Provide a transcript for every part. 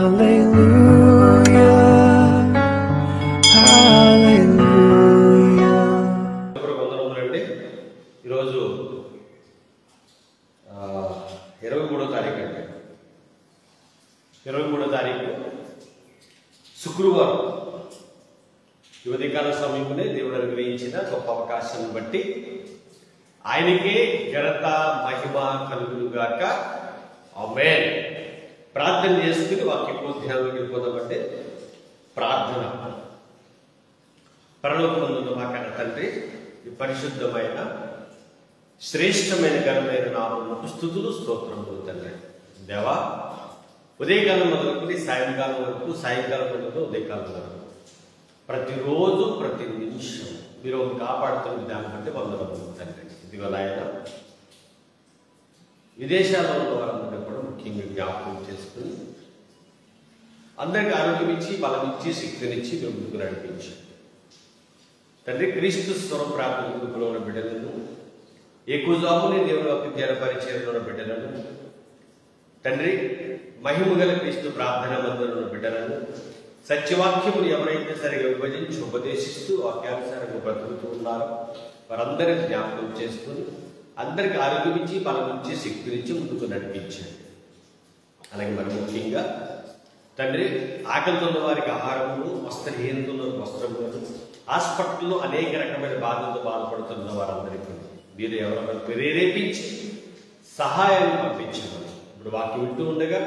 ఈరోజు 23వ తారీఖు అండి. 23వ తారీఖు శుక్రవారం ఉదయకాల సమయంలోనే దేవుడు అనుగ్రహించిన గొప్ప అవకాశాన్ని బట్టి ఆయనకే ఘనత మహిమ కలుగునుగాక. ఆమేన్. ప్రార్థన చేసుకుని వాక్య ధ్యానంలోకి వెళ్ళిపోదామంటే ప్రార్థన. పరలోకమందున్న మా కన్న తండ్రి, ఈ పరిశుద్ధమైన శ్రేష్టమైన ఘనమైన నామమునకు స్తుతులు స్తోత్రములు తండ్రి. దేవా, ఉదయకాలం మొదలుకొని సాయంకాలం వరకు, సాయంకాలం మొదలు ఉదయకాలం వరకు ప్రతిరోజు ప్రతి నిమిషం మీరు కాపాడుతున్న దాన్ని బట్టి వందనములు తండ్రి. ఇదిగో నాయన, విదేశాల్లో ఉన్న వారందరినీ కూడా ముఖ్యంగా జ్ఞాపకం చేసుకుని అందరికీ ఆరోగ్యం ఇచ్చి, బలం ఇచ్చి, శక్తినిచ్చి మీరు ముందుకు నడిపించండి తండ్రి. క్రీస్తు స్వరం ప్రార్థన గ్రూపులో ఉన్న బిడ్డలను, ఎక్కువజాముని దేవుని యొక్క ధ్యాన పరిచయంలో ఉన్న బిడ్డలను తండ్రి, మహిమ గల క్రీస్తు ప్రార్థన మందిరంలో ఉన్న బిడ్డలను, సత్యవాక్యములు ఎవరైతే సరిగా విభజించి ఉపదేశిస్తూ వాక్యానుసారంగా బ్రతుకుతూ ఉన్నారో వారందరికీ జ్ఞాపకం చేసుకుని అందరికీ ఆరోగ్యం ఇచ్చి, బలం ఇచ్చి, శక్తినిచ్చి ముందుకు నడిపించండి. అలాగే మరి ముఖ్యంగా తండ్రి, ఆకలితో ఉన్న వారికి ఆహారములు, వస్త్రహీనతలో వస్త్రములను, హాస్పిటల్లో అనేక రకమైన బాధలతో బాధపడుతున్న వారందరికీ మీరు ఎవరైనా ప్రేరేపించి సహాయాన్ని పంపించమని ఇప్పుడు వాక్యం వింటూ ఉండగా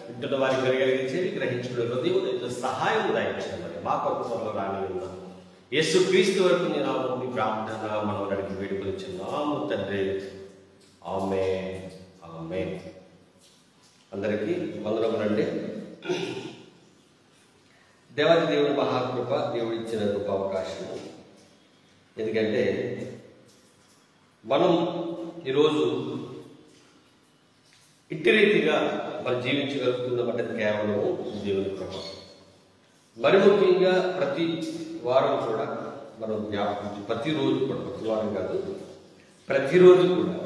వింటున్న వారికి కలిగించేది గ్రహించుకునే హృదయం సహాయం దాయించమని మా కొరకు త్వరలో రాని ఉన్నాం. యేసుక్రీస్తు వరకు నేను మీ ప్రార్థన మనం అడిగి వేడుకొచ్చున్నాము తండ్రి. ఆమేన్, ఆమేన్. అందరికీ వందనములండి. దేవాది దేవుని మహాకృప, దేవుడు ఇచ్చిన గొప్ప అవకాశం. ఎందుకంటే మనం ఈరోజు ఇట్టి రీతిగా మనం జీవించగలుగుతున్నామంటే కేవలము దేవుని కృప. మరి ముఖ్యంగా ప్రతి వారం కూడా మనం జ్ఞాపకం, ప్రతిరోజు కూడా, ప్రతి వారం కాదు ప్రతిరోజు కూడా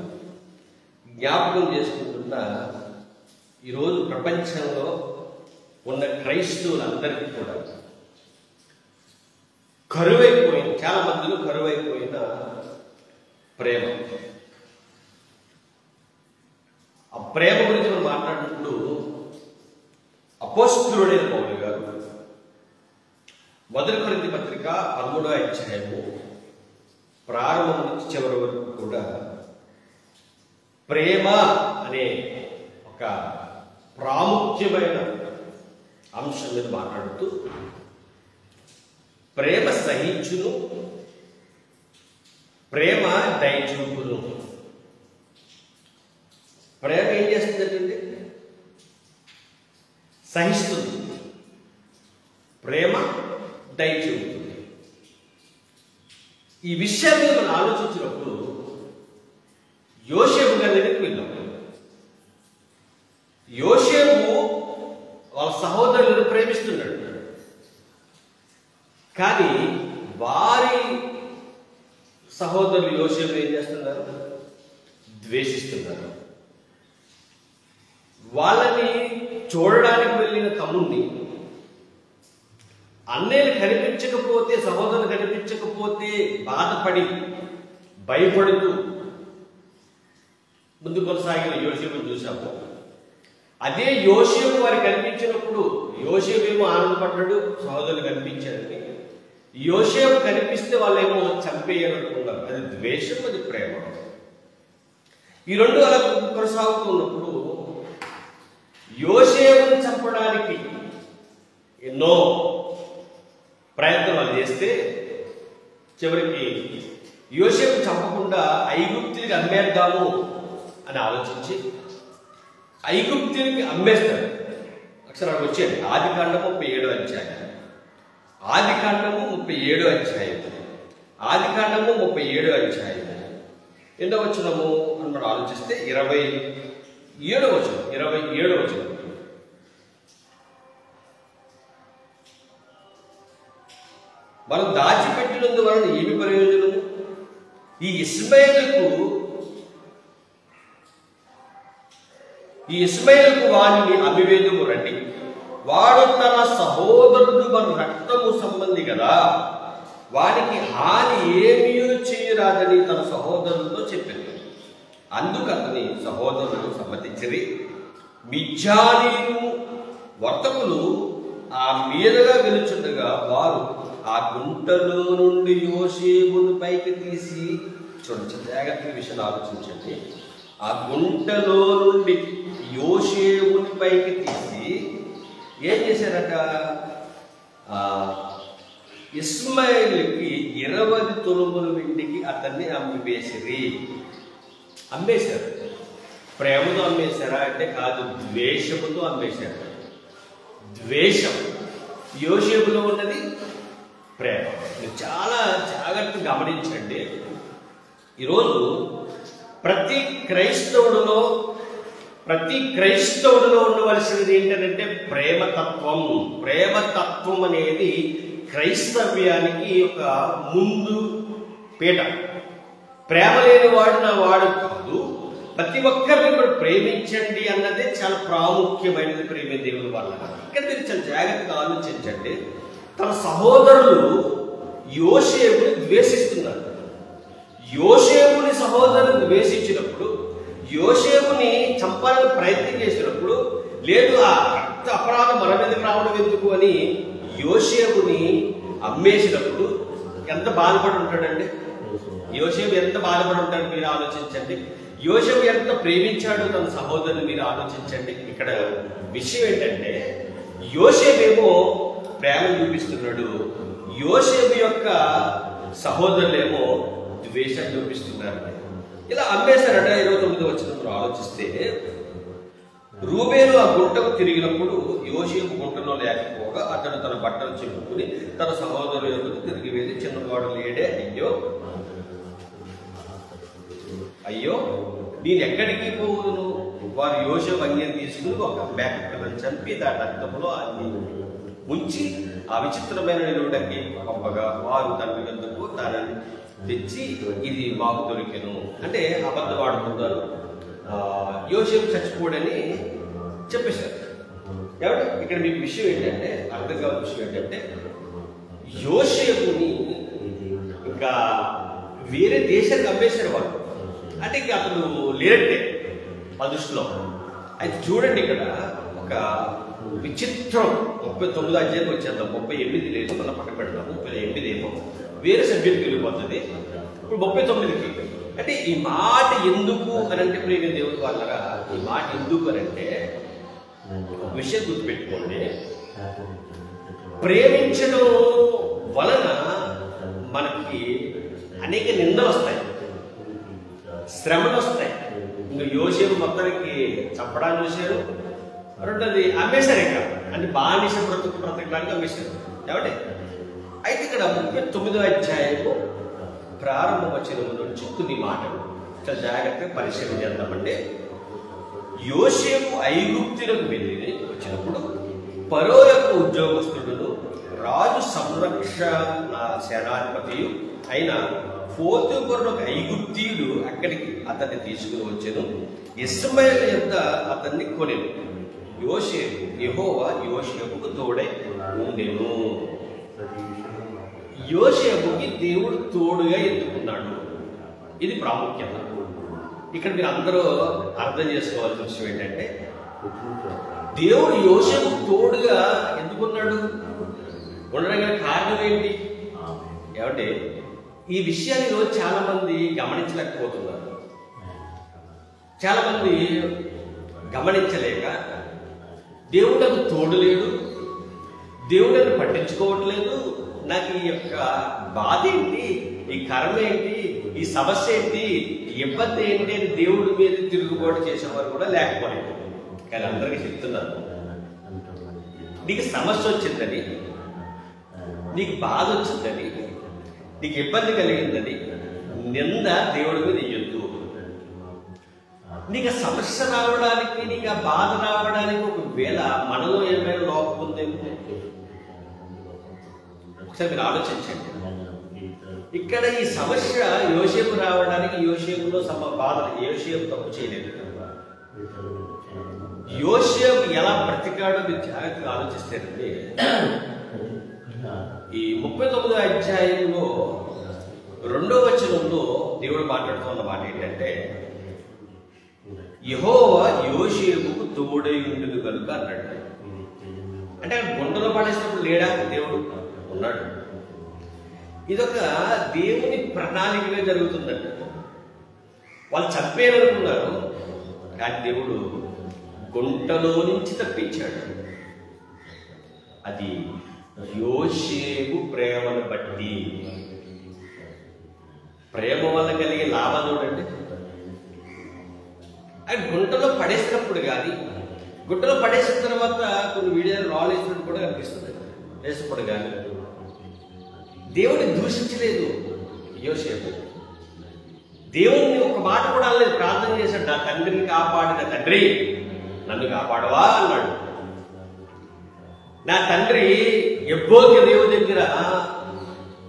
జ్ఞాపకం చేసుకుంటున్న ఈరోజు ప్రపంచంలో ఉన్న క్రైస్తవులందరికీ కూడా కరువైపోయిన, చాలా మందిలో కరువైపోయిన ప్రేమ. ఆ ప్రేమ గురించి మనం మాట్లాడినప్పుడు అపోస్తలుడైన పౌలు గారు మొదటి కొరింథీ పత్రిక 13వ అధ్యాయము ప్రారంభం నుంచి చివరి వరకు కూడా ప్రేమ అనే ఒక ప్రాముఖ్యమైన అంశం మీద మాట్లాడుతూ ప్రేమ సహించును, ప్రేమ దయచూపును. ప్రేమ ఏం చేస్తుందంటే సహిస్తుంది, ప్రేమ దయచూపుతుంది. ఈ విషయాన్ని మనం ఆలోచించినప్పుడు యోసేపు గారి దగ్గరికి వెళ్ళాం. యోసేపు వాళ్ళ సహోదరులను ప్రేమిస్తున్నాడు, కానీ వారి సహోదరులు యోసేపు ఏం చేస్తున్నారు? ద్వేషిస్తున్నారు. వాళ్ళని చూడడానికి వెళ్ళిన తమ్ముడిని అన్నయ్యలు కనిపించకపోతే, సహోదరులు కనిపించకపోతే బాధపడి భయపడుతూ ముందు కొనసాగిన యోసేపును చూశాము. అదే యోసేపు వారికి కనిపించినప్పుడు యోసేపు ఏమో ఆనందపడ్డాడు, సహోదరులు కనిపించారని. యోసేపు కనిపిస్తే వాళ్ళేమో చంపేయాలనుకున్నారు. అది ద్వేషం, అది ప్రేమ. ఈ రెండు అలా కొనసాగుతున్నప్పుడు యోసేపును చంపడానికి ఎన్నో ప్రయత్నాలు చేస్తే చివరికి యోసేపు చంపకుండా ఐగుప్తులకి అమ్మేద్దాము అని ఆలోచించి ఐగుప్తులకి అమ్మేస్తాడు. అక్షరాలు వచ్చేది ఆదికాండము 37వ అధ్యాయం, ఆదికాండము 37వ అధ్యాయం, ఆదికాండము 37వ అధ్యాయం ఎన్నో వచనము అని మనం ఆలోచిస్తే 27వ వచనం, 27వ వచనం. మనం దాచిపెట్టినందు వలన ఏమి ప్రయోజనము? ఈ ఇస్మాయిలుకు వారిని అమ్మివేదుము రండి, వాడు తన సహోదరుడు మన రక్తము సంబంధి కదా, వానికి హాని ఏమీ చేయరాదని తన సహోదరులతో చెప్పింది. అందుకు అతని సహోదరులు సమ్మతించిరి. మిద్యానీయులు వర్తకులు ఆ మీదగా వెలుచుండగా వారు ఆ గుంటలో నుండి యోసేపును పైకి తీసి, చూడండి జాగ్రత్తగా విషయాన్ని ఆలోచించండి, ఆ గుంటలో నుండి యోసేపుని పైకి తీసి ఏం చేశారట, ఇస్మాయిల్కి 20 తులముల వెండికి అతన్ని అమ్మేసిరి. అమ్మేశారు. ప్రేమతో అమ్మేశారా అంటే కాదు, ద్వేషముతో అమ్మేశారు. ద్వేషం. యోసేపులో ఉన్నది ప్రేమ. మీరు చాలా జాగ్రత్తగా గమనించండి. ఈరోజు ప్రతి క్రైస్తవుడిలో ఉండవలసినది ఏంటంటే ప్రేమతత్వం. ప్రేమతత్వం అనేది క్రైస్తవ్యానికి ఒక ముందు పీట. ప్రేమ లేని వాడు నా వాడు కాదు. ప్రతి ఒక్కరిని కూడా ప్రేమించండి అన్నదే చాలా ప్రాముఖ్యమైనది. ప్రేమ దేవుని వల్ల ఇక్కడ మీరు చాలా జాగ్రత్తగా ఆలోచించండి. తన సహోదరులు యోసేపుని ద్వేషిస్తున్నారు. యోసేపుని సహోదరుని ద్వేషించినప్పుడు, యోసేపుని చంపాలని ప్రయత్నం చేసినప్పుడు, లేదు ఆ రక్త అపరాధం మన మీదకి రావడం ఎందుకు అని యోసేపుని అమ్మేసినప్పుడు ఎంత బాధపడి ఉంటాడండి. యోసేపు ఎంత బాధపడి ఉంటాడు మీరు ఆలోచించండి. యోసేపు ఎంత ప్రేమించాడో తన సహోదరుని మీరు ఆలోచించండి. ఇక్కడ విషయం ఏంటంటే యోసేపేమో ప్రేమ చూపిస్తున్నాడు, యోసేపు యొక్క సహోదరులేమో ద్వేషం చూపిస్తున్నారు. ఇలా అమ్మేశారట. 29వ వచనంలో ఆలోచిస్తే, రూబేను ఆ గుంటకు తిరిగినప్పుడు యోసేపు గుంటలో లేకపోగా అతడు తన బట్టలు చింపుకుని తన సహోదరులకు తిరిగి వెళ్ళి, చిన్నవాడు లేడే, అయ్యో నేను ఎక్కడికి పోదును? వారు యోసేపు అంగీని తీసుకుని ఒక మేకపిల్లను చంపి దాని రక్తంలో ఉంచి ఆ విచిత్రమైన నిలువడానికి పంపగా వారు తండ్రి వద్దకు దానిని తెచ్చి ఇది మాకు దొరికెను అంటే అబద్ధం ఆడుతున్నారు. యోసేపు చచ్చిపోడని చెప్పేశారు. కాబట్టి ఇక్కడ మీకు విషయం ఏంటంటే, అర్థం కావాల్సిన విషయం ఏంటంటే, యోసేపుని ఇంకా వేరే దేశానికి అమ్మేశారు వాళ్ళు. అంటే ఇంకా అతను లేనట్టే ఆ దృష్టిలో. అయితే చూడండి ఇక్కడ ఒక విచిత్రం. 39వ అధ్యాయం వచ్చేద్దాం. 38 లేదు, మనం పక్కన పెడతాము. 38 ఏమో వేరే సబ్జెక్ట్కి వెళ్ళిపోతుంది. ఇప్పుడు 39కి అంటే ఈ మాట ఎందుకు అని అంటే, ప్రేమ దేవుడు వాళ్ళరా, ఈ మాట ఎందుకు అని అంటే ఒక విషయం గుర్తుపెట్టుకోండి. ప్రేమించడం వలన మనకి అనేక నిందలు వస్తాయి, శ్రమలు వస్తాయి. ఇంకా యోసేపు మొత్తానికి చంపడానికి చూశారు, రెండోది అమ్మేశారు. ఇంకా అంటే బానిస బ్రతకడానికి అమ్మేశారు. కాబట్టి అయితే ఇక్కడ 39వ అధ్యాయము ప్రారంభ వచనము నుంచి కొన్ని మాటలు చాలా జాగ్రత్తగా పరిశీలన చేద్దామండి. యోసేపు ఐగుప్తులకు వెళ్ళి వచ్చినప్పుడు ఫరో యొక్క ఉద్యోగస్తుడును రాజు సంరక్షణ సేనాధిపతియు అయిన పోతీఫరు ఒక ఐగుప్తీయుడు అక్కడికి అతన్ని తీసుకుని వచ్చాను. ఇశ్మాయేలు యొద్ద అతన్ని కొనెను. యోసేపు యెహోవా యోసేపుకు తోడై ఉండెను. యోసేపుకి దేవుడు తోడుగా ఎత్తుకున్నాడు. ఇది ప్రాముఖ్యత. ఇక్కడ మీరు అందరూ అర్థం చేసుకోవాల్సిన విషయం ఏంటంటే, దేవుడు యోసేపు తోడుగా ఎందుకున్నాడు? ఉండడానికి కారణం ఏంటి? ఏమంటే ఈ విషయాన్ని ఈరోజు చాలా మంది గమనించలేకపోతున్నారు. చాలా మంది గమనించలేక దేవుడు నాకు తోడు లేడు, దేవుడు నన్ను పట్టించుకోవట్లేదు, నాకు ఈ యొక్క బాధ ఏంటి, ఈ కర్మ ఏంటి, ఈ సమస్య ఏంటి, ఈ ఇబ్బంది ఏంటి అని దేవుడి మీద తిరుగుబాటు చేసేవారు కూడా లేకపోలేదు. కానీ అందరికీ చెప్తున్నాను, నీకు సమస్య వచ్చిందని, నీకు బాధ వచ్చిందని, నీకు ఇబ్బంది కలిగిందని నింద దేవుడి మీద ఇయ్యొద్దు. నీకు సమస్య రావడానికి, నీకు ఆ బాధ రావడానికి ఒకవేళ మనలో ఏమైనా లోపం ఉందేమో ఒకసారి మీరు ఆలోచించండి. ఇక్కడ ఈ సమస్య యోసేపు రావడానికి యోసేపులో బాధ, యోసేపు తప్పు చేయలేదు. యోసేపు ఎలా బ్రతికాడో మీరు జాగ్రత్తగా ఆలోచిస్తారండి. ఈ 39వ అధ్యాయంలో 2వ వచనంలో దేవుడు మాట్లాడుతున్న మాట ఏంటంటే, యెహోవా యోసేపుకు తోడై ఉండును కనుక అన్నాడు. అంటే గుండెలో పడేసినప్పుడు లేడా? దేవుడు ఉన్నాడు. ఇదొక దేవుని ప్రణాళికగా జరుగుతుందంట. వాళ్ళు చంపేయాలనుకున్నారు, కానీ దేవుడు గుంటలో నుంచి తప్పించాడు. అది యోసేపు ప్రేమను బట్టి. ప్రేమ వల్ల కలిగే లాభం చూడండి. అది గుంటలో పడేసినప్పుడు కానీ, గుంటలో పడేసిన తర్వాత కొన్ని వీడియోలు రాళ్ళు వేసినట్టు కూడా కనిపిస్తుంది. వేసినప్పుడు కానీ దేవుడిని దూషించలేదు యోసేపు. దేవుణ్ణి ఒక మాట కూడా అనలేదు. ప్రార్థన చేశాడు, నా తండ్రిని కాపాడిన తండ్రి నన్ను కాపాడవా అన్నాడు. నా తండ్రి యెహోవా దేవుని దగ్గర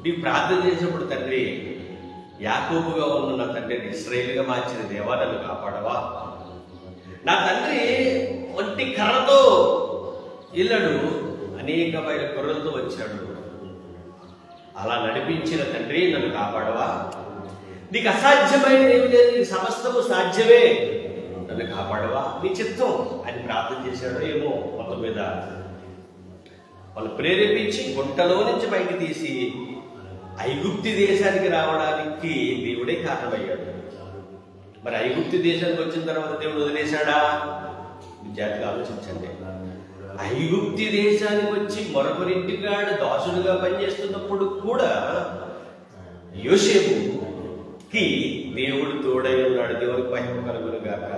నీ ప్రార్థన చేసినప్పుడు, తండ్రి యాకోబుగా ఉన్న నా తండ్రిని ఇశ్రాయేలుగా మార్చిన దేవా నన్ను కాపాడవా. నా తండ్రి ఒంటి కర్రతో వెళ్ళాడు, అనేకమైన గొర్రెలతో వచ్చాడు. అలా నడిపించిన తండ్రి నన్ను కాపాడవా. నీకు అసాధ్యమైన ఏమి లేదు, నీకు సమస్తము సాధ్యమే, నన్ను కాపాడవా, నీ చిత్తం అని ప్రార్థన చేశాడో ఏమో. మొత్తం మీద వాళ్ళు ప్రేరేపించి గుంటలో నుంచి బయట తీసి ఐగుప్తి దేశానికి రావడానికి దేవుడే కారణమయ్యాడు. మరి ఐగుప్తి దేశానికి వచ్చిన తర్వాత దేవుడు వదిలేశాడా? విద్యార్థిగా ఆలోచించండి. ఐగుప్తి దేశానికి వచ్చి మరొకరింటికాడ దాసుడుగా పనిచేస్తున్నప్పుడు కూడా యోసేపుకి దేవుడు తోడై ఉన్నాడు. దేవుడికి మహిమ కలుగును గాక.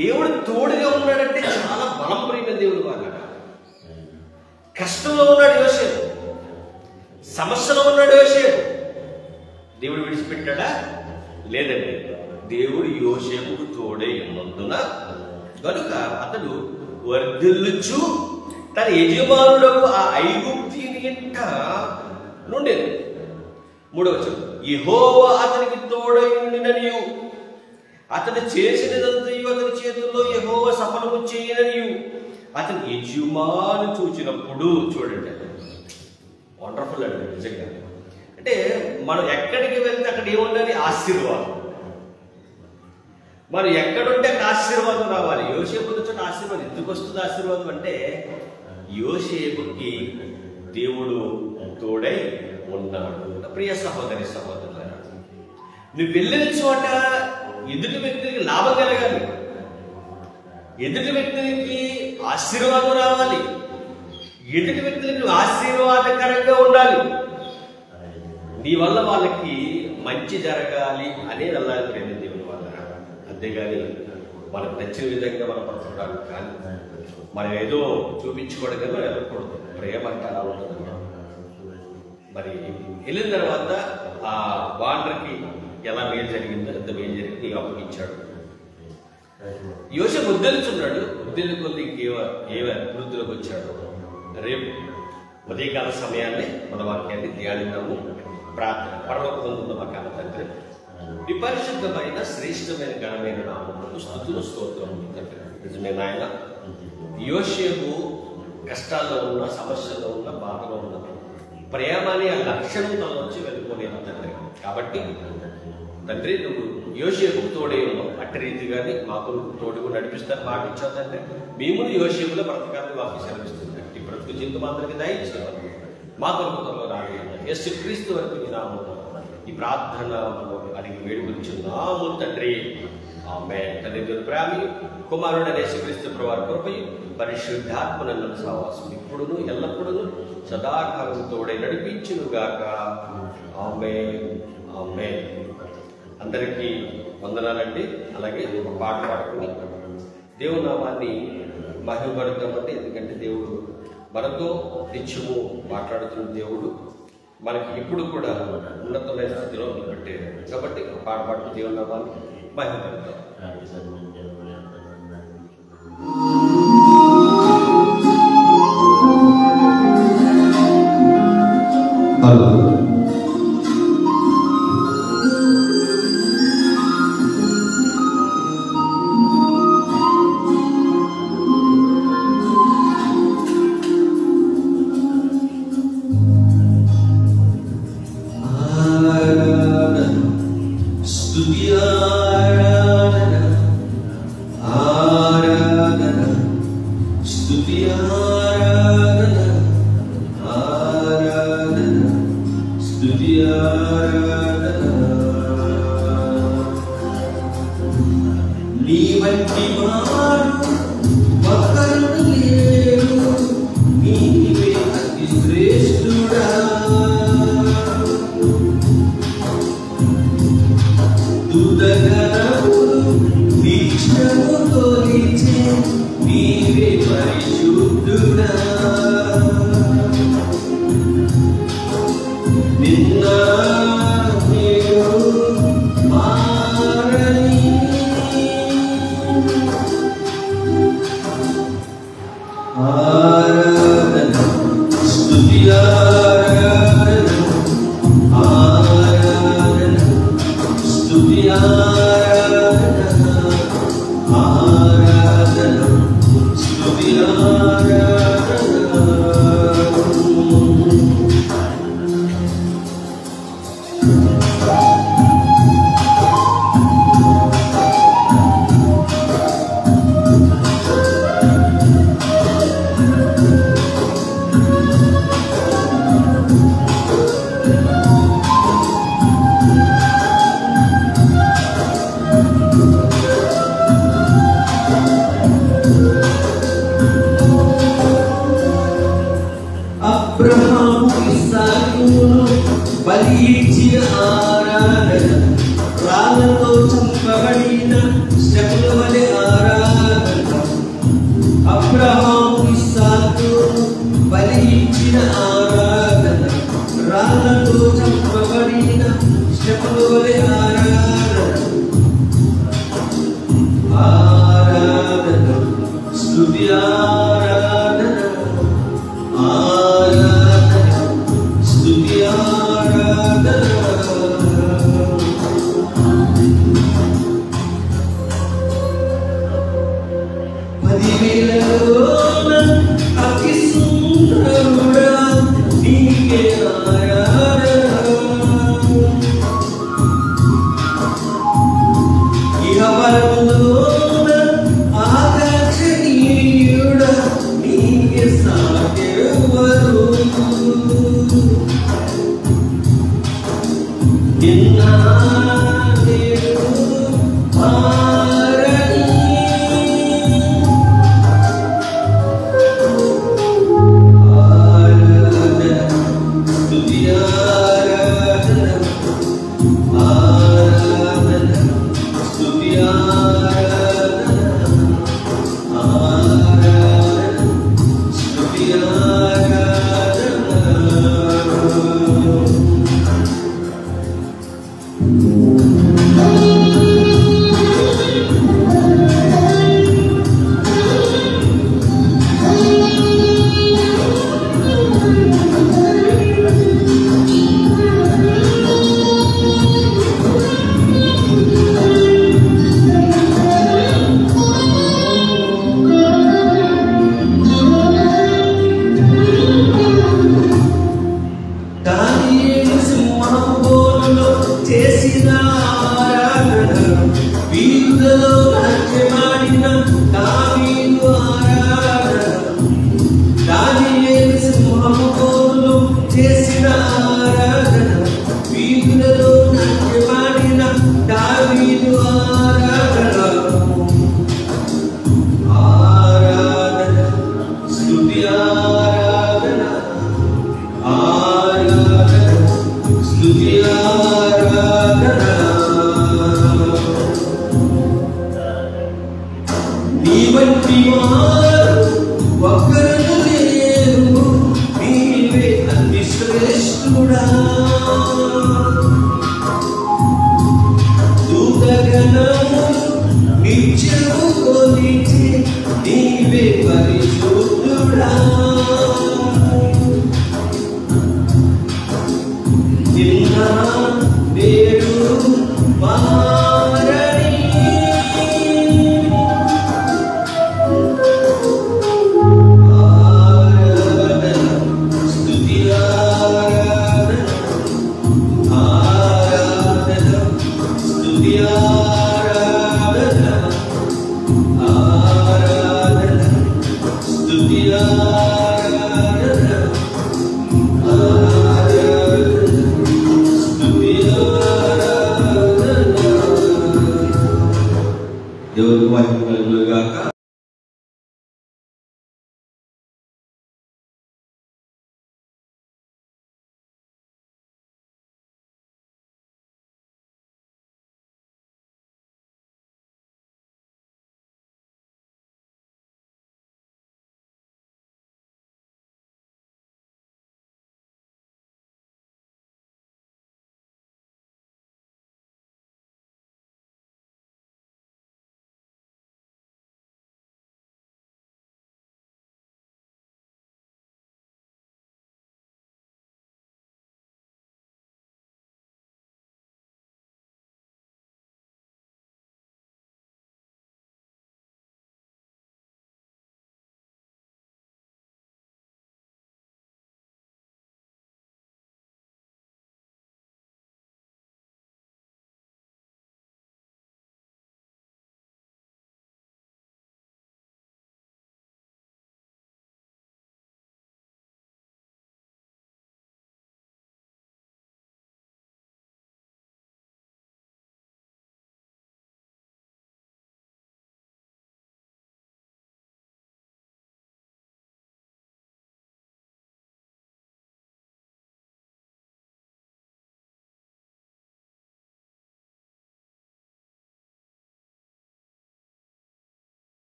దేవుడు తోడుగా ఉన్నాడంటే చాలా బలం ప్రియమైన దేవుడు వాళ్ళ. కష్టంలో ఉన్నాడు యోసేపు, సమస్యలో ఉన్నాడు యోసేపు. దేవుడు విడిచిపెట్టాడా? లేదండి. దేవుడు యోసేపుకు తోడై ఉన్నందున కనుక అతడు వర్ధిల్లుచు తన యజమానులకు ఆ ఐగుప్తిని ఇంట నుండేది. 3వ వచనం, యెహోవా అతనికి తోడై ఉండిననియు అతడు చేసినదంతయు అతని చేతుల్లో యెహోవా సఫలము చేయననియు అతని యజమాను చూచినప్పుడు. చూడండి, వండర్ఫుల్ అండి నిజంగా. అంటే మనం ఎక్కడికి వెళ్తే అక్కడ ఏముండాలి? ఆశీర్వాదం. మరి ఎక్కడుంటే అక్కడ ఆశీర్వాదం రావాలి. యోసేపు నుంచి ఆశీర్వాదం ఎందుకు వస్తుంది? ఆశీర్వాదం అంటే యోసేపుకి దేవుడు తోడై ఉన్నాడు. ప్రియ సహోదరి సహోదరులారా, నువ్వు వెళ్ళిన చోట ఎదుటి వ్యక్తికి లాభం కలగాలి, ఎదుటి వ్యక్తికి ఆశీర్వాదం రావాలి, ఎదుటి వ్యక్తులకు ఆశీర్వాదకరంగా ఉండాలి. నీ వల్ల వాళ్ళకి మంచి జరగాలి అనేది వెళ్ళాలి ప్రేమ దేవుని వల్ల. అంతేగాని మనకు నచ్చిన విధంగా మనం బ్రతకడానికి కానీ మనం ఏదో చూపించుకోవడం కానీ వెళ్ళకూడదు. ప్రేమ అంటే అలా ఉంటుంది. మరి వెళ్ళిన తర్వాత ఆ వాండర్కి ఎలా మేలు జరిగిందో ఎంత మేలు జరిగింది అప్పగించాడు. యోసేపు ఉద్దెలుచున్నాడు. ఉద్దెలు కొద్ది ఏ వృద్ధిలోకి వచ్చాడు. రేపు ఉదయకాల సమయాన్ని మన వాక్యాన్ని ధ్యానిద్దాము. ప్రార్థన. పరలోకమందున్న మా కన్న తండ్రి, ఈ పరిశుద్ధమైన శ్రేష్టమైన ఘనమైన నామములకు స్తుతులు స్తోత్రం తండ్రి. నిజమే నాయన, యోసేపు కష్టాల్లో ఉన్న, సమస్యల్లో ఉన్న, బాధలో ఉన్న ప్రేమ అనే ఆ లక్షణం తన నుంచి వెళ్ళిపోలేదు తండ్రి. కాబట్టి తండ్రి, నువ్వు యోసేపుకు తోడే ఉన్నావు. అట్టి రీతిగానే మాకు తోడుకు నడిపిస్తాను మాట ఇచ్చావు తండ్రి. మేము యోసేపులో బ్రతకాలని మాకు సెలవిస్తుంది. ఈ బ్రతుకు జీవితం అందరికీ దయచేయాలి. మా కొరకు రాలి యేసుక్రీస్తు వరకు నీ నామములో ఈ ప్రార్థన అడిగి వేడుకొంచున్నాము తండ్రి. ఆమేన్. తండ్రి ప్రేమ, కుమారుడైన యేసుక్రీస్తు ప్రభువారి కృపయు పరిశుద్ధాత్మను సహవాసం ఇప్పుడును ఎల్లప్పుడూ సదాకాలం తోడై నడిపించును గాక. ఆమేన్. ఆమేన్. అందరికీ వందనాలండి. అలాగే ఒక పాట పాడుకుని దేవుని నామాన్ని మహిమపడతామంటే, ఎందుకంటే దేవుడు మనతో నిత్యము మాట్లాడుతున్న దేవుడు, మనకి ఇప్పుడు కూడా ఉన్నతమైన స్థితిలో నిలబెట్టాడు. కాబట్టి ఒక పాట పాడుకుని దేవుని నామాన్ని మహిమపడతాం. నీ వంటి వాడు ఒకరు లేడు, నీవే అతి శ్రేష్ఠుడా. దుదగనములు దీక్షము తొలిచే నీవే పరిశుద్ధుడా. నిన్న ఆరాధన స్తుతి ఆరాధన ఆరాధన స్తుతి ఆరాధన ఆరాధన స్తుతి ఆరాధన. అబ్రహాము ఇస్సాకును బలి ఇచ్చిన ఆరాధన, రాళ్ళతో చంపబడిన శకుల వలె ఆరాధన. అబ్రహాము ఇస్సాకును బలి ఇచ్చిన ఆరాధన, రాళ్ళతో చంపబడిన శకుల వలె ఆరాధన. ఆరాధన స్తుతి ఆరాధన ఆరాధన స్తుతి ఆరాధన. పదివేలలోన అతి సుందరుడా నీకే ఆరాధన. ఇహవరములోన ఆకాశనీయుడా నీకే సాటెవరు. నిన్న నేడు మారని ఆరాధన స్తుతి ఆరాధన ఆరాధన స్తుతి ఆరాధన ఆరాధన స్తుతి ఆరాధన. దానియేలు సింహపు బోనులో చేసిన ఆరాధన, వీరులలో నాట్యమాడిన దావీదు ఆరాధన. దానియేలు సింహపు బోనులో చేసిన ఆరాధన, వీరులలో నాట్యమాడిన దావీదు ఆరాధన. ఆరాధన స్తుతి ఆరాధన ఆరాధన స్తుతి ఆరాధన. నీ వంటి వారు ఒకరు లేరు, నీవే అతి శ్రేష్ఠుడా. దూతగణములు నిత్యము కొలిచే నీవే పరిశుద్ధుడా. నిన్న నేడు మారని ఆరాధన దేవుడికి వాక్యం